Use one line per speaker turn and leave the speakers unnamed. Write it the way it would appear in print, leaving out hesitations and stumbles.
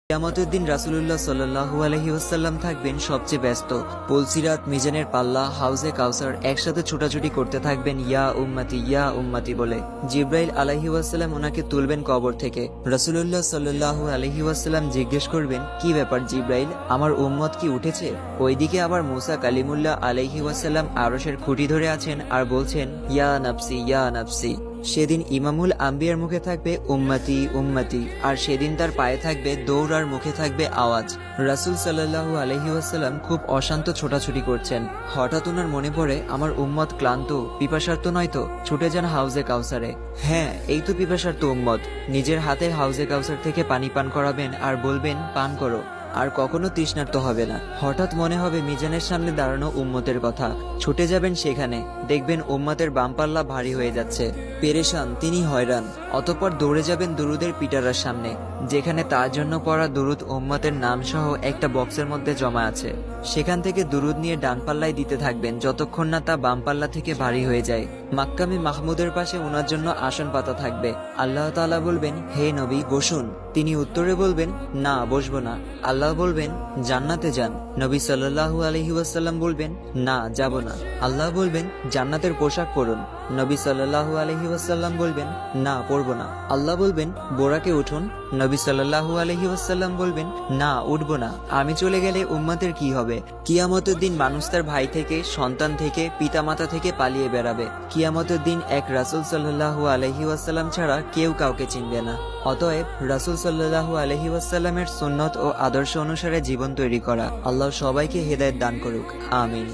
কিয়ামতের দিন রাসূলুল্লাহ সাল্লাল্লাহু আলাইহি ওয়াসাল্লাম থাকবেন সবচেয়ে ব্যস্ত। পুলসিরাত, মিজানের পাল্লা, হাউজে কাউসার একসাথে ছোটাছুটি করতে থাকবেন ইয়া উম্মতি বলে। জিব্রাইল আলাইহি ওয়াসাল্লাম ওনাকে তুলবেন কবর থেকে। রাসূলুল্লাহ সাল্লাল্লাহু আলাইহি ওয়াসাল্লাম জিজ্ঞেস করবেন, কি ব্যাপার জিব্রাইল, আমার উম্মত কি উঠেছে? ওইদিকে আবার মুসা কালিমুল্লাহ আলাইহি ওয়াসাল্লাম আরশের খুঁটি ধরে আছেন আর বলছেন, ইয়া নাফসি ইয়া নাফসি। সেদিন ইমামুল আম্বিয়ার মুখে থাকবে উম্মতি উম্মতি, আর সেদিন তার পায়ে থাকবে দৌড় আর মুখে থাকবে আওয়াজ। রাসূল সাল্লাল্লাহু আলাইহি ওয়াসাল্লাম খুব অশান্ত ছোটাছুটি করছেন। হঠাৎ ওনার মনে পড়ে, আমার উম্মত ক্লান্ত পিপাসার্ত নয় তো, ছুটে যান হাউজে কাউসারে। হ্যাঁ, এই তো পিপাসার্ত উম্মত। নিজের হাতে হাউজে কাউসার থেকে পানি পান করাবেন আর বলবেন, পান করো, আর কখনো তৃষ্ণার্ত হবে না। হঠাৎ মনে হবে মিজানের সামনে দাঁড়ানো উম্মতের কথা। ছুটে যাবেন সেখানে, দেখবেন উম্মতের বামপাল্লা ভারী হয়ে যাচ্ছে। পেরেশান, তিনি হয়রান। অতঃপর দৌড়ে যাবেন দুরুদের পিটারার সামনে, যেখানে তার জন্য পড়া দুরুদ উম্মতের নাম সহ একটা বক্সের মধ্যে জমা আছে। সেখান থেকে দুরুদ নিয়ে ডান পাল্লায় দিতে থাকবেন যতক্ষণ না তা বাম পাল্লা থেকে ভারী হয়ে যায়। মাক্কামে মাহমুদের পাশে ওনার জন্য আসন পাতা থাকবে। আল্লাহ তাআলা বলবেন, হে নবী বসুন। তিনি উত্তরে বলবেন, না বসবো না। আল্লাহ বলবেন, জান্নাতে যান। নবী সাল্লাল্লাহু আলাইহি ওয়াসাল্লাম বলবেন, না যাব না। আল্লাহ বলবেন, জান্নাতের পোশাক পরুন। নবী সাল্লাল্লাহু আলাইহি ওয়াসাল্লাম বলবেন, না পরবো না। আল্লাহ বলবেন, বোরাকে উঠুন। নবী সাল্লাল্লাহু আলাইহি ওয়াসাল্লাম বলবেন, না উঠবো না। আমি চলে গেলে উম্মতের কি হবে? কিয়ামতের দিন মানুষ তার ভাই থেকে, সন্তান থেকে, পিতামাতা থেকে পালিয়ে বেড়াবে। কিয়ামতের দিন এক রাসূল সাল্লাল্লাহু আলাইহি ওয়াসাল্লাম ছাড়া কেউ কাউকে চিনবে না। অতএব রাসূল সাল্লাল্লাহু আলাইহি ওয়াসাল্লামের সুন্নত ও আদর্শ অনুসারে জীবন তৈরি করা। আল্লাহ সবাইকে হেদায়েত দান করুক, আমিন।